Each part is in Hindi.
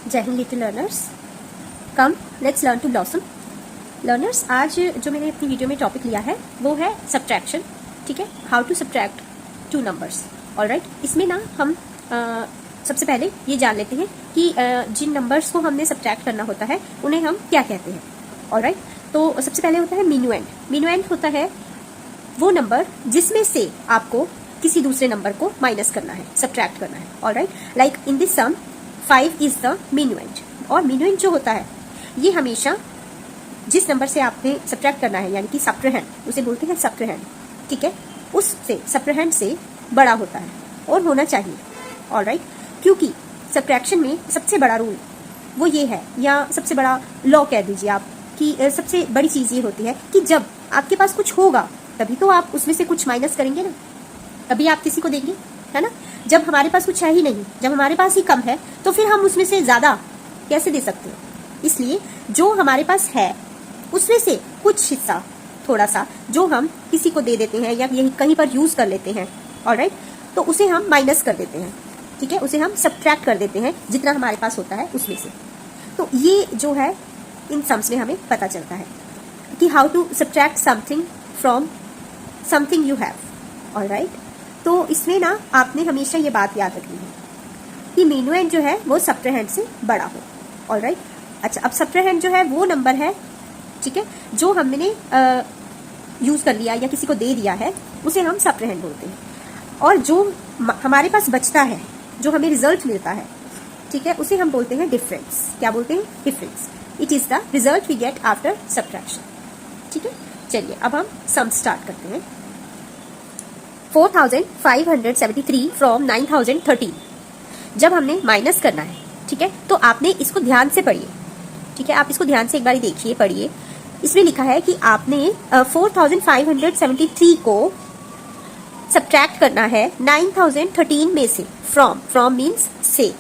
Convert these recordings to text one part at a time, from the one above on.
जय Hind little learners, come let's learn to blossom. Learners, आज जो मैंने अपनी वीडियो में टॉपिक लिया है वो है सब्ट्रैक्शन। ठीक है, how to subtract two numbers. Alright, इसमें ना हम सबसे पहले ये जान लेते हैं कि जिन नंबर्स को हमने सब्ट्रैक्ट करना होता है उन्हें हम क्या कहते हैं। ऑलराइट, तो सबसे पहले होता है मीनुएंड। मीनुएंड होता है वो नंबर जिसमें से आपको किसी दूसरे नंबर को माइनस करना है, सब्ट्रैक्ट करना है। Alright, like in this sum 5 is the minuend. और मीनुएंड जो होता है ये हमेशा जिस नंबर से आपने सब्ट्रैक्ट करना है, यानी कि सब्ट्रहेंड, उसे बोलते हैं सब्ट्रहेंड। ठीक है, उससे सब्ट्रहेंड से बड़ा होता है और होना चाहिए। ऑलराइट, क्योंकि सब्ट्रैक्शन में सबसे बड़ा रूल वो ये है, या सबसे बड़ा लॉ कह दीजिए आप, कि सबसे बड़ी चीज ये होती है कि जब आपके पास कुछ होगा तभी तो आप उसमें से कुछ माइनस करेंगे ना, तभी आप किसी को देंगे, है ना। जब हमारे पास कुछ है ही नहीं, जब हमारे पास ही कम है, तो फिर हम उसमें से ज्यादा कैसे दे सकते हैं। इसलिए जो हमारे पास है उसमें से कुछ हिस्सा थोड़ा सा जो हम किसी को दे देते हैं या यही कहीं पर यूज कर लेते हैं, ऑलराइट, तो उसे हम माइनस कर देते हैं। ठीक है, उसे हम सब्ट्रैक्ट कर देते हैं जितना हमारे पास होता है उसमें से। तो ये जो है इन सम्स में हमें पता चलता है कि how to subtract something from something you have. Alright, तो इसमें ना आपने हमेशा ये बात याद रखनी है कि मीनुएंड जो है वो सब्ट्रहेंड से बड़ा हो। ऑलराइट, अच्छा, अब सब्ट्रहेंड जो है वो नंबर है, ठीक है, जो हमने यूज कर लिया या किसी को दे दिया है उसे हम सब्ट्रहेंड बोलते हैं। और जो हमारे पास बचता है, जो हमें रिजल्ट मिलता है, ठीक है, उसे हम बोलते हैं डिफरेंस। क्या बोलते हैं? Difference. It is the result we get after subtraction. ठीक है, चलिए अब हम सम स्टार्ट करते हैं। 4573 फ्रॉम 9013 जब हमने माइनस करना है, ठीक है, तो आपने इसको ध्यान से पढ़िए। ठीक है, आप इसको ध्यान से एक बार देखिए, पढ़िए। इसमें लिखा है कि आपने 4573 को सब्ट्रैक्ट करना है 9013 में से। फ्रॉम मीन्स से,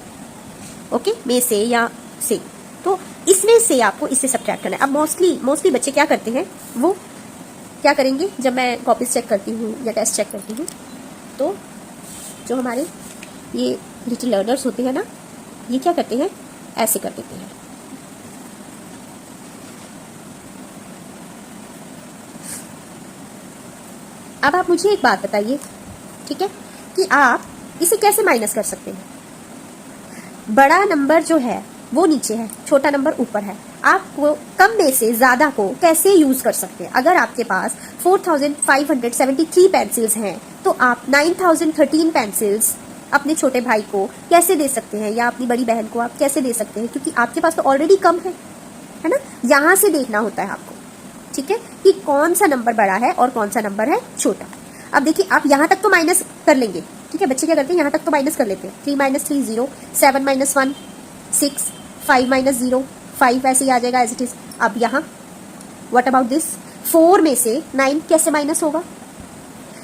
ओके, में से या से, तो इसमें से आपको इसे सब्ट्रैक्ट करना है। अब मोस्टली बच्चे क्या करते हैं, वो क्या करेंगे, जब मैं कॉपीज चेक करती हूँ या टेस्ट चेक करती हूँ, तो जो हमारे ये लिटिल लर्नर्स होते हैं ना, ये क्या करते हैं, ऐसे कर देते हैं। अब आप मुझे एक बात बताइए, ठीक है, कि आप इसे कैसे माइनस कर सकते हैं। बड़ा नंबर जो है वो नीचे है, छोटा नंबर ऊपर है। आपको कम में से ज्यादा को कैसे यूज कर सकते हैं। अगर आपके पास 4573 पेंसिल्स हैं, तो आप 9013 पेंसिल्स अपने छोटे भाई को कैसे दे सकते हैं, या अपनी बड़ी बहन को आप कैसे दे सकते हैं, क्योंकि आपके पास तो ऑलरेडी कम है ना। यहाँ से देखना होता है आपको, ठीक है, कि कौन सा नंबर बड़ा है और कौन सा नंबर है छोटा। अब देखिए, आप यहाँ तक तो माइनस कर लेंगे, ठीक है, बच्चे क्या करते हैं, यहाँ तक तो माइनस कर लेते हैं। 3 - 3 0, 7 - 1 6, 5 - 0 5, ऐसे ही आ जाएगा एज इट इज। अब यहाँ व्हाट अबाउट दिस, 4 में से 9 कैसे माइनस होगा।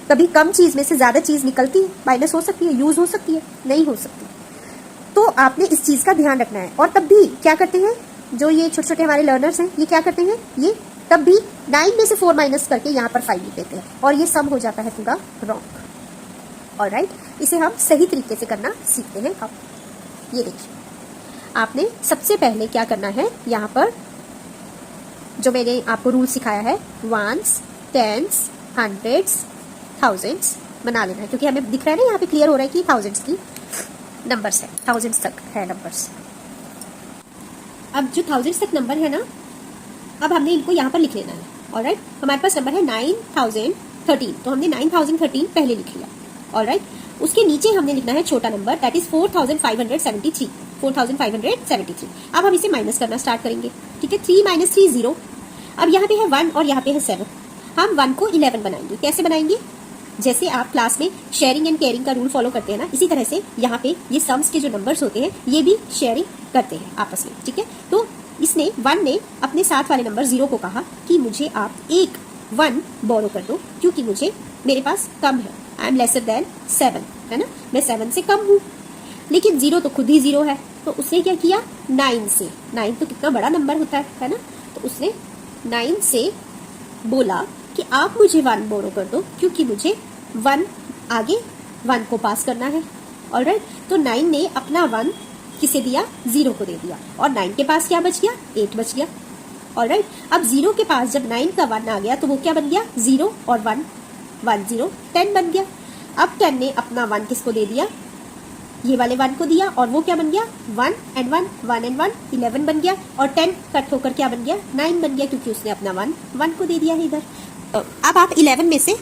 कभी कम चीज में से ज्यादा चीज निकलती है, माइनस हो सकती है, यूज हो सकती है, नहीं हो सकती। तो आपने इस चीज का ध्यान रखना है। और तब भी क्या करते हैं, जो ये छोटे छोटे हमारे लर्नर्स हैं, ये क्या करते हैं, ये तब भी 9 में से 4 माइनस करके यहाँ पर 5 लिख देते हैं, और ये सम हो जाता है पूरा रॉन्ग। ऑलराइट, इसे हम सही तरीके से करना सीखते हैं। अब ये देखिए, आपने सबसे पहले क्या करना है, यहाँ पर जो मैंने आपको रूल सिखाया है, वंस, टेंस, हंड्रेड्स, थाउजेंड्स बना लेना है, क्योंकि हमें दिख रहा है ना, यहाँ पे क्लियर हो रहा है कि थाउजेंड्स की नंबर्स है, थाउजेंड्स तक है नंबर्स। अब जो थाउजेंड्स तक नंबर है ना, अब हमने इनको यहाँ पर लिख लेना है। ऑलराइट, हमारे पास नंबर है 9013, तो हमने 9013 पहले लिख लिया। ऑलराइट, उसके नीचे हमने लिखना है छोटा नंबर, दैट इज 4573। 4573। अब हम इसे माइनस करना स्टार्ट करेंगे। ठीक है, 3 - 3 0। अब यहाँ पे है 1 और यहाँ पे है 7। हम 1 को 11 बनाएंगे। कैसे बनाएंगे, जैसे आप क्लास में शेयरिंग एंड केयरिंग का रूल फॉलो करते हैं ना, इसी तरह से यहाँ पे ये सम्स के जो नंबर्स होते हैं ये भी शेयरिंग करते हैं आपस में। ठीक है, तो इसने 1 ने अपने साथ वाले नंबर 0 को कहा कि मुझे आप एक 1 बोरो कर दो, क्योंकि मेरे पास कम है, आई एम लेसर देन 7, है ना, मैं 7 से कम हूँ। लेकिन 0 तो खुद ही 0 है, तो उसने क्या किया, 9 से, 9 तो कितना बड़ा नंबर होता है ना, तो उसने 9 से बोला कि आप मुझे 1 बोरो कर दो, क्योंकि मुझे 1 आगे 1 को पास करना है। ऑलराइट, तो 9 ने अपना 1 किसे दिया, 0 को दे दिया, और 9 के पास क्या बच गया, 8 बच गया। ऑलराइट, अब 0 के पास जब 9 का 1 आ गया तो वो क्या बन गया, 0 और 1, 1 0 10 बन गया। अब 10 ने अपना 1 किसको दे दिया, ये वाले 1 को दिया, और वो क्या बन गया, 1 and 1, 1 and 1 11 बन गया, और 10 कट होकर क्या बन गया, 9 बन गया, क्योंकि उसने अपना 1 को दे दिया है इधर। अब आप 11 में से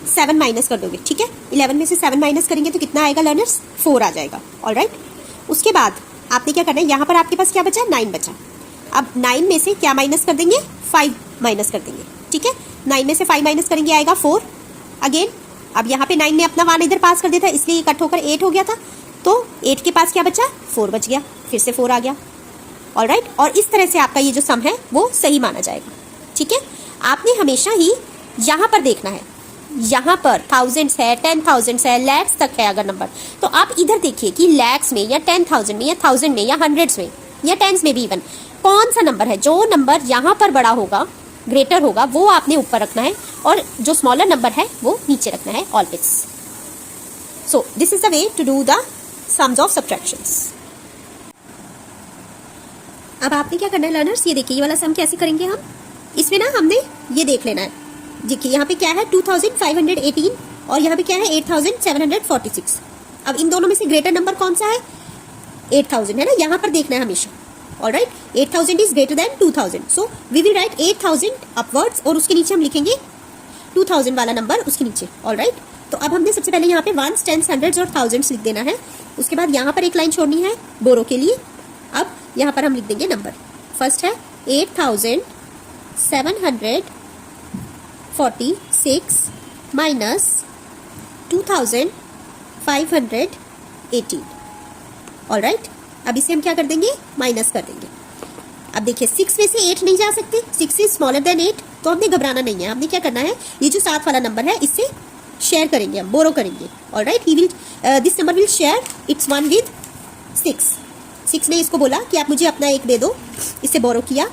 7 माइनस कर दोगे, ठीक है। 11 में से 7 माइनस करेंगे तो कितना आएगा लर्नर्स, 4 आ जाएगा। ऑलराइट, उसके बाद आपने क्या करना है, यहाँ पर आपके पास क्या बचा, 9 बचा। अब 9 में से क्या माइनस कर देंगे, 5 माइनस कर देंगे, ठीक है। 9 में से 5 माइनस करेंगे, आएगा 4 अगेन। अब यहाँ पे 9 ने अपना 1 इधर पास कर दिया था, इसलिए ये कट होकर 8 हो गया था, तो 8 के पास क्या बचा, 4 बच गया, फिर से 4 आ गया। ऑलराइट, और इस तरह से आपका ये जो सम है वो सही माना जाएगा, ठीक है। आपने हमेशा ही यहाँ पर देखना है, यहाँ पर थाउजेंड्स है, 10,000 है, लैक्स तक है अगर नंबर, तो आप इधर देखिए कि लैक्स में या 10,000 में या 1000 में या हंड्रेड्स में या टेंस में भी इवन कौन सा नंबर है, जो नंबर यहाँ पर बड़ा होगा, ग्रेटर होगा, वो आपने ऊपर रखना है, और जो स्मॉलर नंबर है वो नीचे रखना है always. So this is the way to do the sums of subtractions. अब आपने क्या करना है लर्नर्स, ये देखिए ये वाला सम कैसे करेंगे हम, इसमें ना हमने ये देख लेना है, देखिए यहाँ पे क्या है 2518 और यहाँ पे क्या है 8746। अब इन दोनों में से ग्रेटर नंबर कौन सा है, 8000 है ना, यहाँ पर देखना है हमेशा। Alright, 8000 is greater than 2000, so we will write 8000 upwards, और उसके नीचे हम लिखेंगे 2000 वाला नंबर उसके नीचे। ऑलराइट, तो अब हमने सबसे पहले यहाँ पे 1s, 10s, 100s और 1000s लिख देना है। उसके बाद यहाँ पर एक लाइन छोड़नी है बोरो के लिए। अब यहाँ पर हम लिख देंगे नंबर, फर्स्ट है 8746 माइनस 2518। ऑलराइट, अब इसे हम क्या कर देंगे, माइनस कर देंगे। अब देखिए 6 में से 8 नहीं जा सकते, 6 इज स्मॉलर देन 8, तो हमने घबराना नहीं है। हमने क्या करना है, ये जो 7 वाला नंबर है इससे शेयर करेंगे, हम बोरो करेंगे। Alright, he will this number will share its 1 with 6 ने इसको बोला कि आप मुझे अपना 1 दे दो, इससे बोरो किया।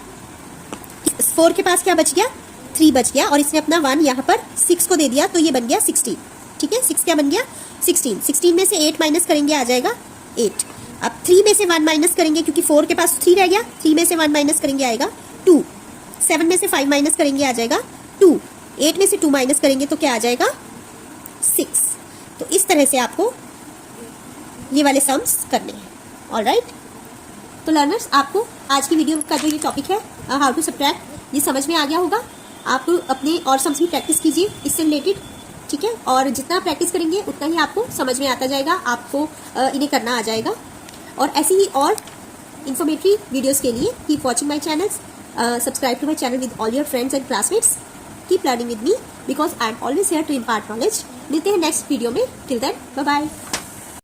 4 के पास क्या बच गया, 3 बच गया, और इसने अपना 1 यहाँ पर 6 को दे दिया, तो ये बन गया 16, ठीक है। 6 क्या बन गया, 16 में से 8 माइनस करेंगे, आ जाएगा 8। अब 3 में से 1 माइनस करेंगे, क्योंकि 4 के पास 3 रह गया, 3 में से 1 माइनस करेंगे, आएगा 2। 7 में से 5 माइनस करेंगे, आ जाएगा 2। 8 में से 2 माइनस करेंगे तो क्या आ जाएगा, 6। तो इस तरह से आपको ये वाले सम्स करने हैं। ऑलराइट, तो लर्नर्स आपको आज की वीडियो का जो ये टॉपिक है हाउ टू सब्ट्रैक्ट, ये समझ में आ गया होगा। आप अपने और सम्स भी प्रैक्टिस कीजिए इससे रिलेटेड, ठीक है। और जितना प्रैक्टिस करेंगे उतना ही आपको समझ में आता जाएगा, आपको इन्हें करना आ जाएगा। और ऐसी ही और इन्फॉर्मेटिव वीडियोस के लिए keep watching my channels, subscribe to my channel with all your friends and classmates, keep learning with me because I am always here to impart knowledge. मिलते हैं नेक्स्ट वीडियो में, टिल देन बाय बाय।